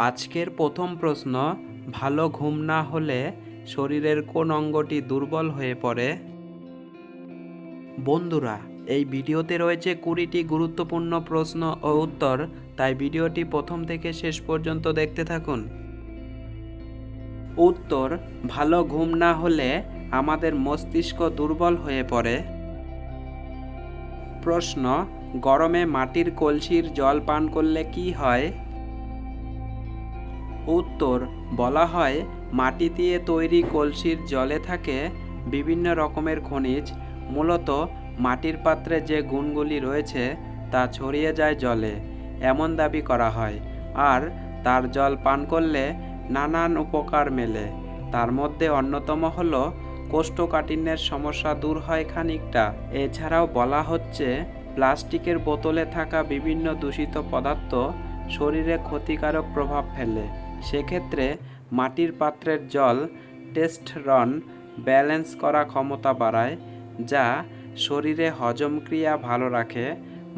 আজকের প্রথম প্রশ্ন, ভালো ঘুম না হলে শরীরের কোন অঙ্গটি দুর্বল হয়ে পড়ে? বন্ধুরা, এই ভিডিওতে রয়েছে 20টি গুরুত্বপূর্ণ প্রশ্ন ও উত্তর, তাই ভিডিওটি প্রথম থেকে শেষ পর্যন্ত দেখতে থাকুন। উত্তর, ভালো ঘুম না হলে আমাদের মস্তিষ্ক দুর্বল হয়ে পড়ে। প্রশ্ন, গরমে মাটির কলসির জল পান করলে কি হয়? উত্তর, বলা হয় মাটি দিয়ে তৈরি কলসির জলে থাকে বিভিন্ন রকমের খনিজ। মূলত মাটির পাত্রে যে গুণগুলি রয়েছে তা ছড়িয়ে যায় জলে, এমন দাবি করা হয়। আর তার জল পান করলে নানান উপকার মেলে। তার মধ্যে অন্যতম হল কোষ্ঠকাঠিন্যের সমস্যা দূর হয় খানিকটা। এছাড়াও বলা হচ্ছে প্লাস্টিকের বোতলে থাকা বিভিন্ন দূষিত পদার্থ শরীরে ক্ষতিকারক প্রভাব ফেলে। সেক্ষেত্রে মাটির পাত্রের জল টেস্টোস্টেরন ব্যালেন্স করা ক্ষমতা বাড়ায়, যা শরীরে হজম ক্রিয়া ভালো রাখে।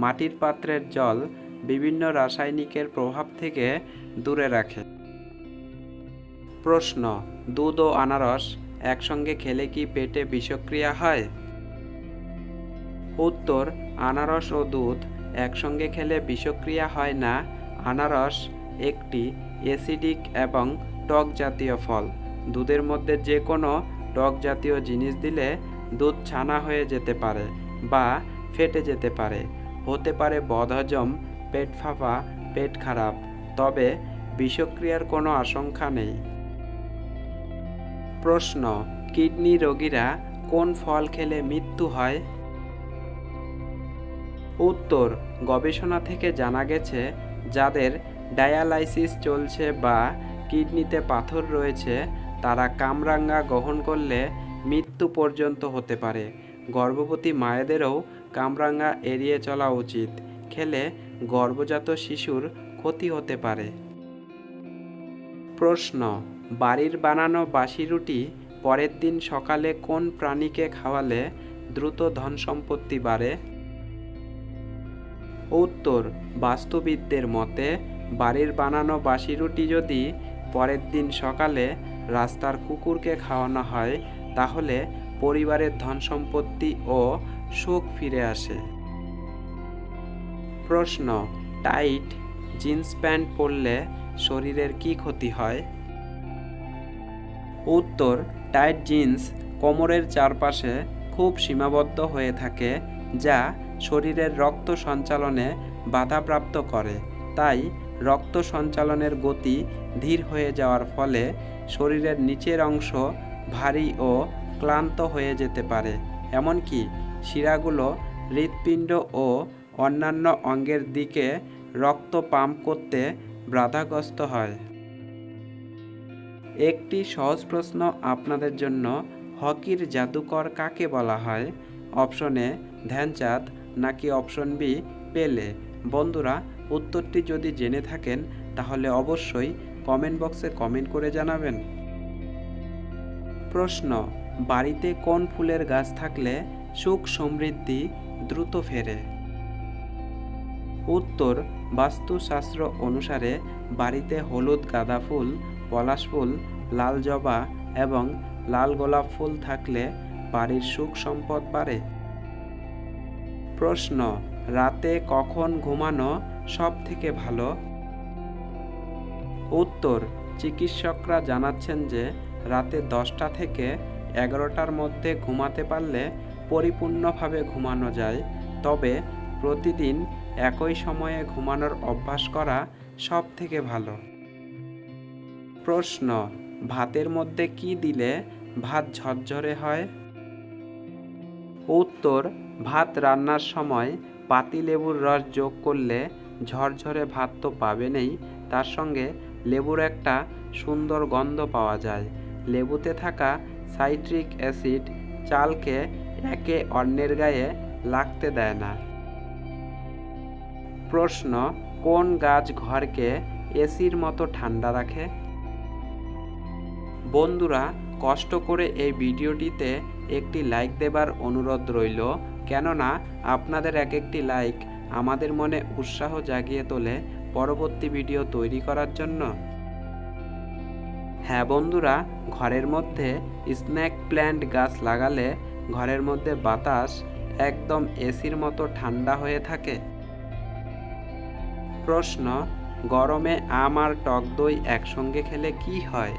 মাটির পাত্রের জল বিভিন্ন রাসায়নিকের প্রভাব থেকে দূরে রাখে। প্রশ্ন, দুধ ও আনারস একসঙ্গে খেলে কি পেটে বিষক্রিয়া হয়? উত্তর, আনারস ও দুধ একসঙ্গে খেলে বিষক্রিয়া হয় না। আনারস একটি অ্যাসিডিক এবং টক জাতীয় ফল। দুধের মধ্যে যে কোনো টক জাতীয় জিনিস দিলে দুধ ছানা হয়ে যেতে পারে বা ফেটে যেতে পারে। হতে পারে বদহজম, পেট ফাঁপা, পেট খারাপ, তবে বিষক্রিয়ার কোনো আশঙ্কা নেই। প্রশ্ন, কিডনি রোগীরা কোন ফল খেলে মৃত্যু হয়? উত্তর, গবেষণা থেকে জানা গেছে যাদের ডায়ালাইসিস চলছে বা কিডনিতে পাথর রয়েছে তারা কামরাঙা গ্রহণ করলে মৃত্যু পর্যন্ত হতে পারে। গর্ভবতী মায়েদেরও কামরাঙা এড়িয়ে চলা উচিত। খেলে গর্ভজাত শিশুর ক্ষতি হতে পারে। প্রশ্ন, বাড়ির বানানো বাসি রুটি পরের দিন সকালে কোন প্রাণীকে খাওয়ালে দ্রুত ধন সম্পত্তি বাড়ে? উত্তর, বাস্তুবিদদের মতে বাড়ির বানানো বাসি রুটি যদি পরের দিন সকালে রাস্তার কুকুরকে খাওয়ানো হয় তাহলে পরিবারের ধন সম্পত্তি ও সুখ ফিরে আসে। প্রশ্ন, টাইট জিন্স প্যান্ট পরলে শরীরের কি ক্ষতি হয়? উত্তর, টাইট জিন্স কোমরের চারপাশে খুব সীমাবদ্ধ হয়ে থাকে, যা শরীরের রক্ত সঞ্চালনে বাধাপ্রাপ্ত করে। তাই রক্ত সঞ্চালনের গতি ধীর হয়ে যাওয়ার ফলে শরীরের নিচের অংশ ভারী ও ক্লান্ত হয়ে যেতে পারে। এমনকি শিরাগুলো হৃৎপিণ্ড ও অন্যান্য অঙ্গের দিকে রক্ত পাম্প করতে বাধাগ্রস্ত হয়। একটি সহজ প্রশ্ন আপনাদের জন্য, হকির জাদুকর কাকে বলা হয়? অপশন এ ধ্যানচাঁদ, নাকি অপশন বি পেলে? বন্ধুরা, উত্তরটি যদি জেনে থাকেন তাহলে অবশ্যই কমেন্ট বক্সে কমেন্ট করে জানাবেন। প্রশ্ন, বাড়িতে কোন ফুলের গাছ থাকলে সুখ সমৃদ্ধি দ্রুত ফেরে? উত্তর, বাস্তুশাস্ত্র অনুসারে বাড়িতে হলুদ গাঁদা ফুল, পলাশ ফুল, লাল জবা এবং লাল গোলাপ ফুল থাকলে বাড়ির সুখ সম্পদ বাড়ে। প্রশ্ন, রাতে কখন ঘুমানো সব থেকে ভালো? উত্তর, চিকিৎসকরা জানাচ্ছেন যে রাতে 10টা থেকে 11টার মধ্যে ঘুমাতে পারলে পরিপূর্ণভাবে ঘুমানো যায়। তবে প্রতিদিন একই সময়ে ঘুমানোর অভ্যাস করা সব থেকে ভালো। প্রশ্ন, ভাতের মধ্যে কি দিলে ভাত ঝরঝরে হয়? উত্তর, ভাত রান্নার সময় পাতিলেবুর রস যোগ করলে ঝরঝরে ভাত তো পাবেনই, তার সঙ্গে লেবুর একটা সুন্দর গন্ধ পাওয়া যায়। লেবুতে থাকা সাইট্রিক অ্যাসিড চালকে একে অন্যের গায়ে লাগতে দেয় না। প্রশ্ন, কোন গাছ ঘরকে এসির মতো ঠান্ডা রাখে? বন্ধুরা, কষ্ট করে এই ভিডিওটিতে একটি লাইক দেবার অনুরোধ রইল, কেননা আপনাদের এক একটি লাইক আমাদের মনে উৎসাহ জাগিয়ে তোলে পরবর্তী ভিডিও তৈরি করার জন্য? হ্যাঁ বন্ধুরা, ঘরের মধ্যে স্নেক প্ল্যান্ট গাছ লাগালে ঘরের মধ্যে বাতাস একদম এসির মতো ঠান্ডা হয়ে থাকে। প্রশ্ন, গরমে আম আর টক দই একসঙ্গে খেলে কি হয়?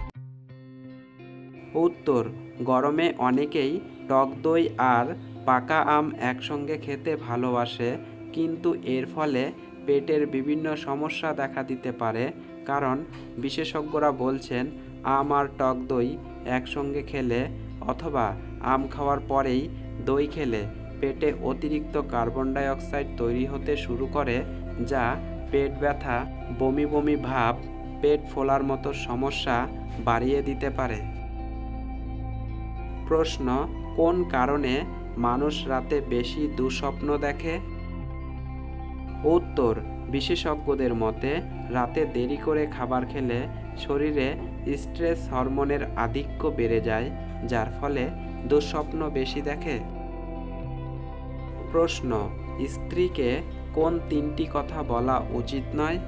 উত্তর, গরমে অনেকেই টক দই আর পাকা আম একসঙ্গে খেতে ভালোবাসে, কিন্তু এর ফলে পেটের বিভিন্ন সমস্যা দেখা দিতে পারে। কারণ বিশেষজ্ঞরা বলছেন আম আর টক দই একসঙ্গে খেলে অথবা আম খাওয়ার পরেই দই খেলে পেটে অতিরিক্ত কার্বন ডাই অক্সাইড তৈরি হতে শুরু করে, যা পেট ব্যথা, বমি বমি ভাব, পেট ফোলার মতো সমস্যা বাড়িয়ে দিতে পারে। প্রশ্ন, কোন কারণে মানুষ রাতে বেশি দুঃস্বপ্ন দেখে? উত্তর, বিশেষজ্ঞদের মতে রাতে দেরি করে খাবার খেলে শরীরে স্ট্রেস হরমোনের আধিক্য বেড়ে যায়, যার ফলে দুঃস্বপ্ন বেশি দেখে। প্রশ্ন, স্ত্রীকে কোন 3টি কথা বলা উচিত নয়?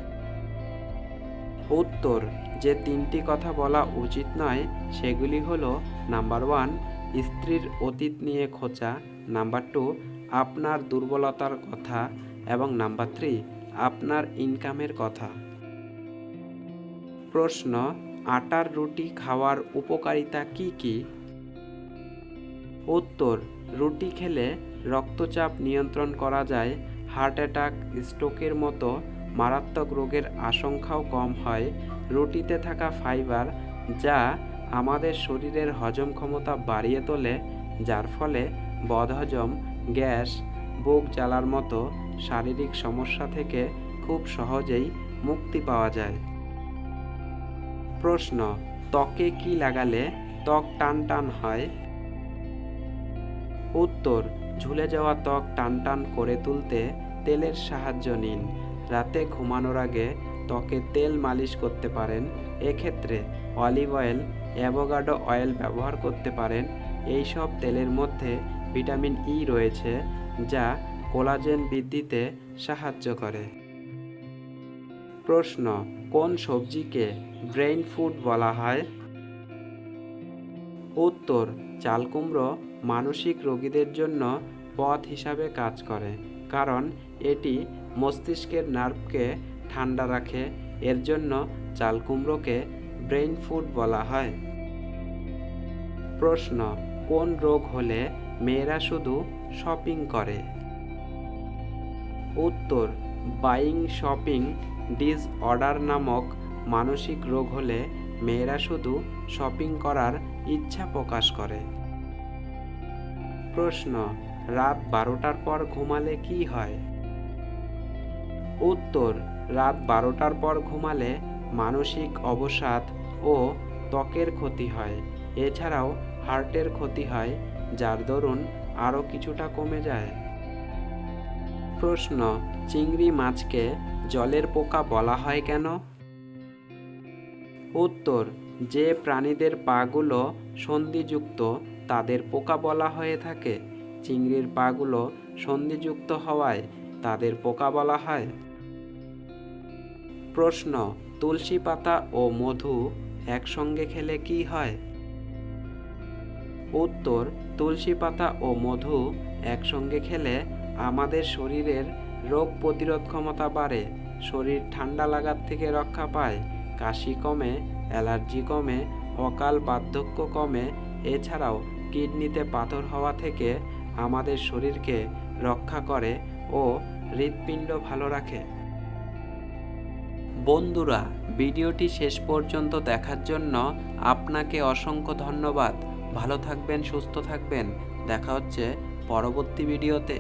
উত্তর, যে 3টি কথা বলা উচিত নয় সেগুলি হলো: নাম্বার 1, স্ত্রীর অতীত নিয়ে খোঁচা; নাম্বার 2, আপনার দুর্বলতার কথা; এবং নাম্বার 3, আপনার ইনকামের কথা। প্রশ্ন, আটার রুটি খাওয়ার উপকারিতা কি কি? উত্তর, রুটি খেলে রক্তচাপ নিয়ন্ত্রণ করা যায়, হার্ট অ্যাটাক, স্ট্রোকের মতো মারাত্মক রোগের আশঙ্কাও কম হয়। রুটিতে থাকা ফাইবার যা আমাদের শরীরের হজম ক্ষমতা বাড়িয়ে তোলে, যার ফলে বদহজম, গ্যাস, বুক জ্বালার মতো শারীরিক সমস্যা থেকে খুব সহজেই মুক্তি পাওয়া যায়। প্রশ্ন, ত্বকে কি লাগালে ত্বক টান টান হয়? উত্তর, ঝুলে যাওয়া ত্বক টান টান করে তুলতে তেলের সাহায্য নিন। রাতে ঘুমানোর আগে ত্বকে তেল মালিশ করতে পারেন। এক্ষেত্রে অলিভ অয়েল, অ্যাভোকাডো অয়েল ব্যবহার করতে পারেন। এই সব তেলের মধ্যে ভিটামিন ই রয়েছে, যা কোলাজেন বৃদ্ধিতে সাহায্য করে। প্রশ্ন, কোন সবজিকে ব্রেইন ফুড বলা হয়? উত্তর, চালকুমড়ো মানসিক রোগীদের জন্য পথ হিসাবে কাজ করে, কারণ এটি মস্তিষ্কের নার্ভকে ঠান্ডা রাখে। এর জন্য চালকুমড়োকে ব্রেইন ফুড বলা হয়। প্রশ্ন, কোন রোগ হলে মেয়েরা শুধু শপিং করে? উত্তর, বাইং শপিং ডিসঅর্ডার নামক মানসিক রোগ হলে মেয়েরা শুধু শপিং করার ইচ্ছা প্রকাশ করে। প্রশ্ন, রাত 12টার পর ঘুমালে কি হয়? উত্তর, রাত 12টার পর ঘুমালে মানসিক অবসাদ ও ত্বকের ক্ষতি হয়। এছাড়াও হার্টের ক্ষতি হয়, যার দরুন আরও কিছুটা কমে যায়। প্রশ্ন, চিংড়ি মাছকে জলের পোকা বলা হয় কেন? উত্তর, যে প্রাণীদের পাগুলো সন্ধিযুক্ত তাদের পোকা বলা হয়ে থাকে। চিংড়ির পাগুলো সন্ধিযুক্ত হওয়ায় তাদের পোকা বলা হয়। প্রশ্ন, তুলসী পাতা ও মধু একসঙ্গে খেলে কি হয়? উত্তর, তুলসী পাতা ও মধু একসঙ্গে খেলে আমাদের শরীরের রোগ প্রতিরোধ ক্ষমতা বাড়ে, শরীর ঠান্ডা লাগার থেকে রক্ষা পায়, কাশি কমে, অ্যালার্জি কমে, অকাল বার্ধক্য কমে। এছাড়াও কিডনিতে পাথর হওয়া থেকে আমাদের শরীরকে রক্ষা করে ও হৃৎপিণ্ড ভালো রাখে। বন্ধুরা, ভিডিওটি শেষ পর্যন্ত দেখার জন্য আপনাকে অসংখ্য ধন্যবাদ। ভালো থাকবেন, সুস্থ থাকবেন। দেখা হচ্ছে পরবর্তী ভিডিওতে।